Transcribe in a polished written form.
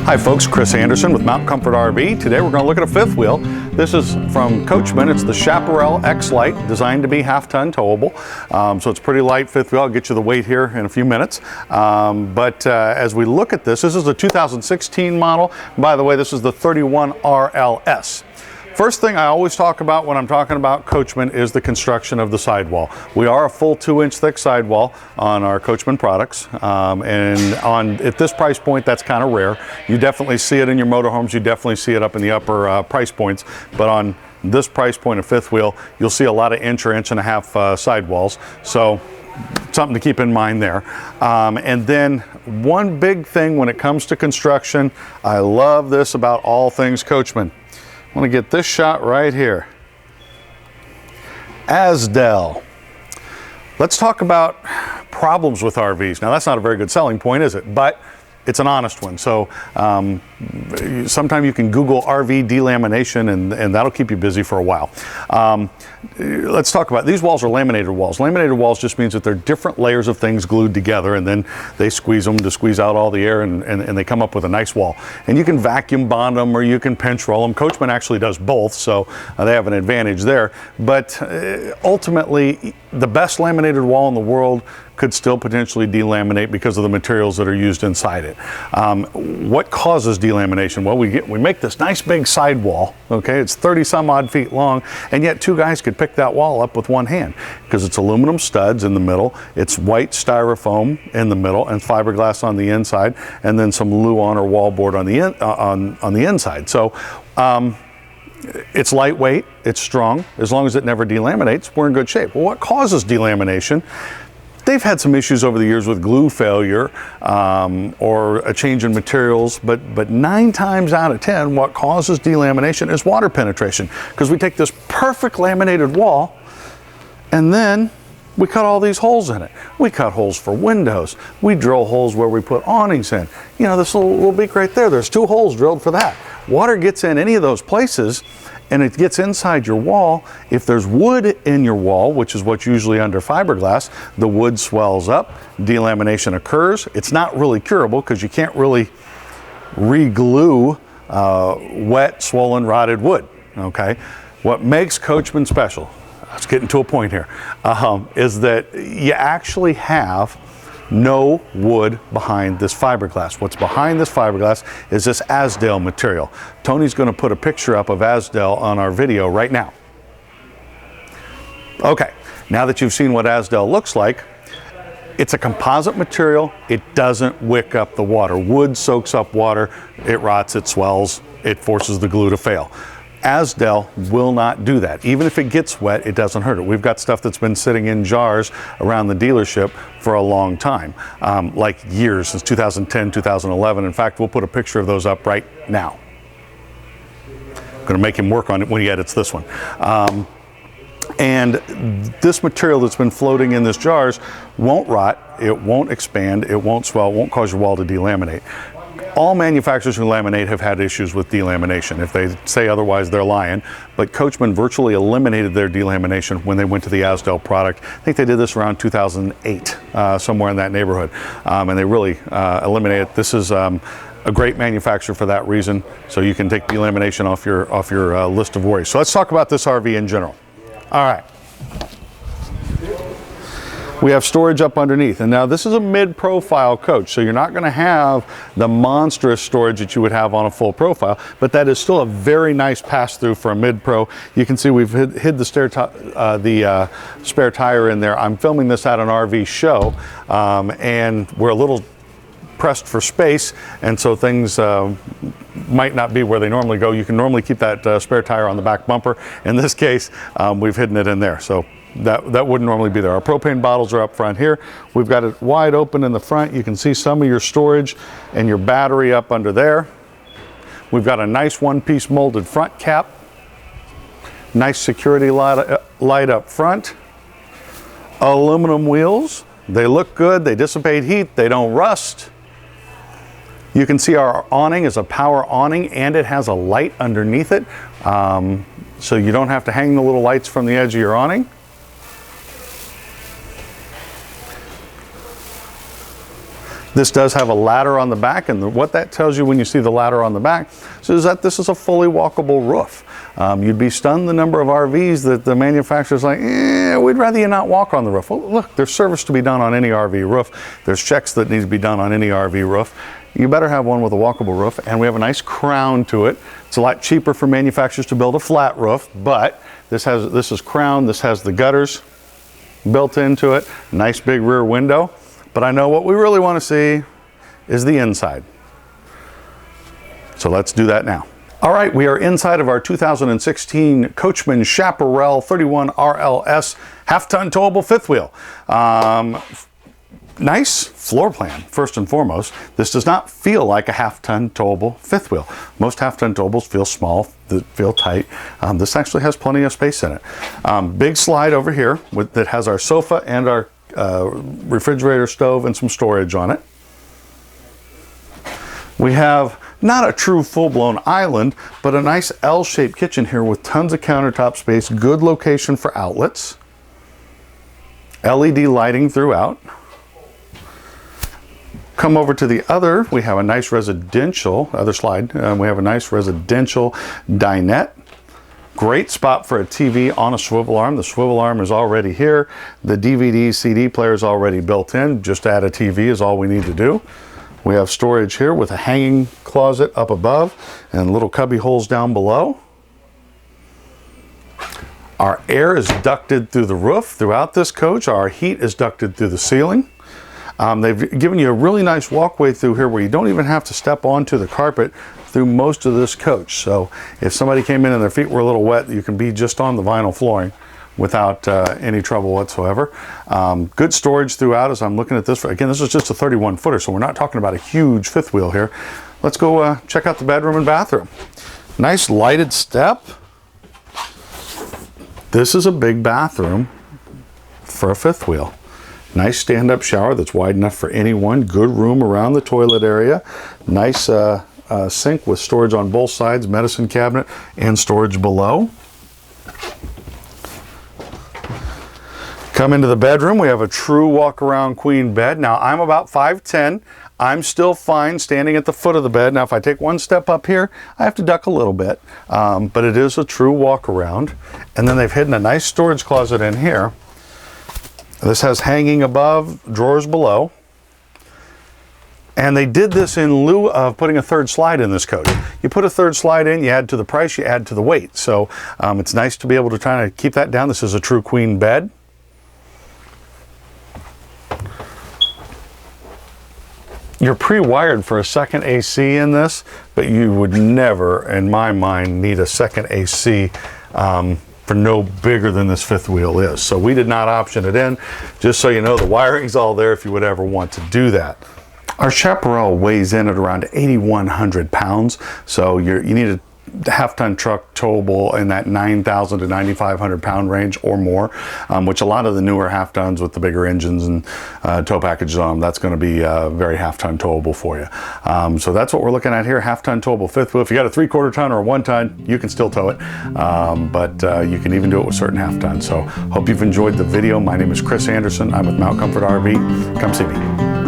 Hi folks, Chris Anderson with Mountain Comfort RV. Today we're going to look at a fifth wheel. This is from Coachmen. It's the Chaparral X-Lite, designed to be half-ton towable. So it's pretty light fifth wheel. I'll get you the weight here in a few minutes. As we look at this is a 2016 model. By the way, this is the 31RLS. First thing I always talk about when I'm talking about Coachmen is the construction of the sidewall. We are a full 2-inch thick sidewall on our Coachmen products, at this price point that's kind of rare. You definitely see it in your motorhomes, you definitely see it up in the upper price points, but on this price point of fifth wheel, you'll see a lot of inch or inch and a half sidewalls. So something to keep in mind there. And then one big thing when it comes to construction, I love this about all things Coachmen. I want to get this shot right here. Asdel. Let's talk about problems with RVs. Now that's not a very good selling point, is it? But it's an honest one. So sometime you can Google RV delamination and that'll keep you busy for a while. Let's talk about, these walls are laminated walls. Laminated walls just means that they're different layers of things glued together, and then they squeeze them to squeeze out all the air, and they come up with a nice wall. And you can vacuum bond them or you can pinch roll them. Coachmen actually does both, so they have an advantage there. But ultimately, the best laminated wall in the world could still potentially delaminate because of the materials that are used inside it. What causes delamination? Well, we make this nice big sidewall, okay? It's 30 some odd feet long, and yet two guys could pick that wall up with one hand because it's aluminum studs in the middle, it's white styrofoam in the middle, and fiberglass on the inside, and then some Luan or wallboard on the inside. So it's lightweight, it's strong. As long as it never delaminates, we're in good shape. Well, what causes delamination? They've had some issues over the years with glue failure or a change in materials, but 9 times out of 10, what causes delamination is water penetration, because we take this perfect laminated wall and then we cut all these holes in it. We cut holes for windows. We drill holes where we put awnings in. You know, this little beak right there, there's 2 holes drilled for that. Water gets in any of those places and it gets inside your wall. If there's wood in your wall, which is what's usually under fiberglass, the wood swells up, delamination occurs. It's not really curable because you can't really re-glue wet, swollen, rotted wood, okay? What makes Coachmen special, let's get into a point here, is that you actually have no wood behind this fiberglass. What's behind this fiberglass is this Asdel material. Tony's going to put a picture up of Asdel on our video right now. Okay, now that you've seen what Asdel looks like, it's a composite material. It doesn't wick up the water. Wood soaks up water, it rots, it swells, it forces the glue to fail. Asdel will not do that. Even if it gets wet, it doesn't hurt it. We've got stuff that's been sitting in jars around the dealership for a long time, like years, since 2010, 2011. In fact, we'll put a picture of those up right now. I'm going to make him work on it when he edits this one. And this material that's been floating in these jars won't rot, it won't expand, it won't swell, it won't cause your wall to delaminate. All manufacturers who laminate have had issues with delamination. If they say otherwise, they're lying. But Coachmen virtually eliminated their delamination when they went to the Asdel product. I think they did this around 2008, somewhere in that neighborhood. And they really eliminated it. This is a great manufacturer for that reason. So you can take delamination off your list of worries. So let's talk about this RV in general. All right. We have storage up underneath, and now this is a mid-profile coach, so you're not going to have the monstrous storage that you would have on a full profile, but that is still a very nice pass-through for a mid-pro. You can see we've hid the spare tire in there. I'm filming this at an RV show, and we're a little pressed for space, and so things might not be where they normally go. You can normally keep that spare tire on the back bumper. In this case, we've hidden it in there. So that wouldn't normally be there. Our propane bottles are up front here. We've got it wide open in the front. You can see some of your storage and your battery up under there. We've got a nice one-piece molded front cap. Nice security light up front. Aluminum wheels. They look good. They dissipate heat. They don't rust. You can see our awning is a power awning, and it has a light underneath it. So you don't have to hang the little lights from the edge of your awning. This does have a ladder on the back, and what that tells you when you see the ladder on the back is that this is a fully walkable roof. You'd be stunned the number of RVs that the manufacturer's like, we'd rather you not walk on the roof. Well, look, there's service to be done on any RV roof. There's checks that need to be done on any RV roof. You better have one with a walkable roof, and we have a nice crown to it. It's a lot cheaper for manufacturers to build a flat roof, but this is crown, this has the gutters built into it, nice big rear window. But I know what we really want to see is the inside. So let's do that now. All right, we are inside of our 2016 Coachmen Chaparral 31RLS half-ton towable fifth wheel. Nice floor plan, first and foremost. This does not feel like a half-ton towable fifth wheel. Most half-ton towables feel small, feel tight. This actually has plenty of space in it. Big slide over here that has our sofa and our refrigerator, stove, and some storage on it. We have not a true full-blown island, but a nice L-shaped kitchen here with tons of countertop space, good location for outlets, LED lighting throughout. Come over to the other, we have a nice residential, other slide, we have a nice residential dinette. Great spot for a TV on a swivel arm. The swivel arm is already here. The DVD, CD player is already built in. Just add a TV is all we need to do. We have storage here with a hanging closet up above and little cubby holes down below. Our air is ducted through the roof throughout this coach. Our heat is ducted through the ceiling. They've given you a really nice walkway through here where you don't even have to step onto the carpet through most of this coach. So if somebody came in and their feet were a little wet, you can be just on the vinyl flooring without any trouble whatsoever. Good storage throughout as I'm looking at this. Again, this is just a 31 footer, so we're not talking about a huge fifth wheel here. Let's go check out the bedroom and bathroom. Nice lighted step. This is a big bathroom for a fifth wheel. Nice stand-up shower that's wide enough for anyone. Good room around the toilet area. Nice sink with storage on both sides, medicine cabinet, and storage below. Come into the bedroom. We have a true walk-around queen bed. Now, I'm about 5'10". I'm still fine standing at the foot of the bed. Now, if I take one step up here, I have to duck a little bit, but it is a true walk-around. And then they've hidden a nice storage closet in here. This has hanging above, drawers below. And they did this in lieu of putting a third slide in this coach. You put a third slide in, you add to the price, you add to the weight. So it's nice to be able to try to keep that down. This is a true queen bed. You're pre-wired for a second AC in this, but you would never, in my mind, need a second AC for no bigger than this fifth wheel is. So we did not option it in. Just so you know, the wiring's all there if you would ever want to do that. Our Chaparral weighs in at around 8,100 pounds. So you need a half-ton truck towable in that 9,000 to 9,500 pound range or more, which a lot of the newer half-tons with the bigger engines and tow packages on them, that's going to be very half-ton towable for you. So that's what we're looking at here, half-ton towable fifth wheel. If you got a 3/4 ton or a 1 ton, you can still tow it, but you can even do it with certain half-tons. So hope you've enjoyed the video. My name is Chris Anderson. I'm with Mount Comfort RV. Come see me.